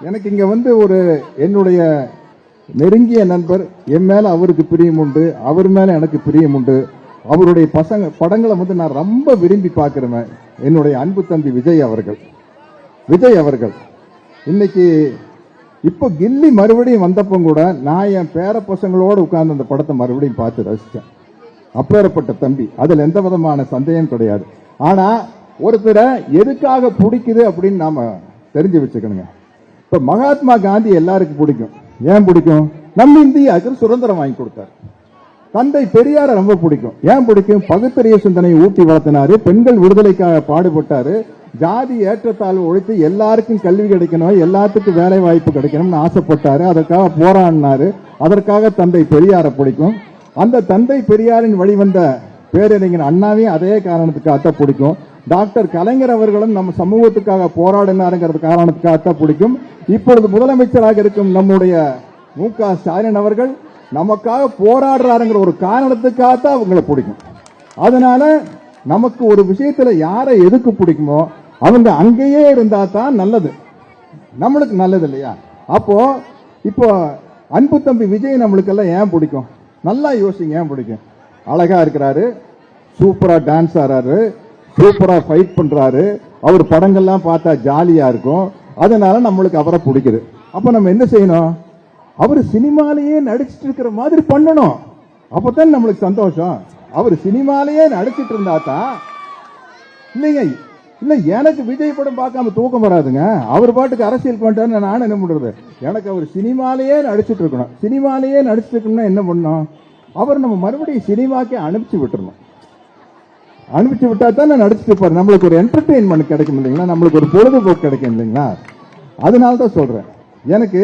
எனக்கு இங்க வந்து ஒரு என்னுடைய நெருங்கிய நண்பர், என் மேல அவருக்கு பிரியம் உண்டு, அவர் மேல எனக்கு பிரியம் உண்டு. அவருடைய படங்களை வந்து நான் ரொம்ப விரும்பி பார்க்கிறேன். என்னுடைய அன்பு தம்பி விஜய் அவர்கள் இன்னைக்கு இப்போ கில்லி மறுபடியும் வந்தப்போ கூட நான் என் பேர பசங்களோடு உட்கார்ந்து அந்த படத்தை மறுபடியும் பார்த்து ரசிச்சேன். அப்பேறப்பட்ட தம்பி, அதுல எந்த விதமான சந்தேகம் கிடையாது. ஆனா ஒருத்தரை எதுக்காக பிடிக்குது அப்படின்னு நாம தெரிஞ்சு வச்சுக்கணுங்க. இப்ப மகாத்மா காந்தி எல்லாருக்கும் பிடிக்கும். ஏன் பிடிக்கும்? நம்ம இந்தியாவுக்கு சுதந்திரம் வாங்கி கொடுத்தார். தந்தை பெரியார ரொம்ப பிடிக்கும். ஏன் பிடிக்கும்? பகுத்தறிவு சிந்தனையை ஊட்டி வளர்த்தினாரு, பெண்கள் விடுதலைக்காக பாடுபட்டாரு, ஜாதி ஏற்றத்தாழ்வு ஒழித்து எல்லாருக்கும் கல்வி கிடைக்கணும், எல்லாத்துக்கும் வேலை வாய்ப்பு கிடைக்கணும்னு ஆசைப்பட்டாரு, அதற்காக போராடினாரு. அதற்காக தந்தை பெரியார பிடிக்கும். அந்த தந்தை பெரியாரின் வழிவந்த பேரறிஞர் அண்ணாவையும் அதே காரணத்துக்காகத்தான் பிடிக்கும். டாக்டர் கலைஞர் அவர்களும் நம்ம சமூகத்துக்காக போராடினாருங்கிறது காரணத்துக்காகத்தான் பிடிக்கும். இப்பொழுது முதலமைச்சராக இருக்கும் நம்முடைய மு.க. ஸ்டாலின் அவர்கள் நமக்காக போராடுறாருங்கிற ஒரு காரணத்துக்காகத்தான் அவங்களை பிடிக்கும். அதனால நமக்கு ஒரு விஷயத்துல யாரை எதுக்கு பிடிக்குமோ அவங்க அங்கேயே இருந்தா தான் நல்லது, நம்மளுக்கு நல்லது இல்லையா? அப்போ இப்போ அன்பு தம்பி விஜய் நம்மளுக்கெல்லாம் ஏன் பிடிக்கும்? நல்லா யோசிங்க. ஏன் பிடிக்கும்? அழகா இருக்கிறாரு, சூப்பரா டான்ஸ் ஆடுறாரு, சூப்பரா ஃபைட் பண்றாரு, அவர் படங்கள்லாம் பார்த்தா ஜாலியா இருக்கும். அதனால நம்மளுக்கு அவரை பிடிக்குது. அப்ப நம்ம என்ன செய்யணும்? அவர் சினிமாலேயே நடிச்சிட்டு இருக்கிற மாதிரி பண்ணணும். அப்பதான் நம்மளுக்கு சந்தோஷம். அவர் சினிமாலேயே நடிச்சிட்டு இருந்தா தான் இல்லைங்க. இல்ல, எனக்கு விஜய் படம் பார்க்காம தூக்கம் வராதுங்க. அவர் பாட்டுக்கு அரசியல் பண்ணிட்டாரு, நான் என்ன பண்றது? எனக்கு அவர் சினிமாலேயே நடிச்சிட்டு இருக்கணும். சினிமாலேயே நடிச்சிட்டு இருக்கணும்னா என்ன பண்ணணும்? அவர் நம்ம மறுபடியும் சினிமாக்கே அனுப்பிச்சு விட்டுறணும். அனுப்பிச்சு விட்டா தான் நான் நடிச்சுட்டு இருப்பாரு. நம்மளுக்கு ஒரு என்டர்டெயின்மெண்ட் கிடைக்கும் இல்லைங்களா? நம்மளுக்கு ஒரு பொழுதுபோக்கு கிடைக்கும் இல்லைங்களா? அதனால தான் சொல்றேன். எனக்கு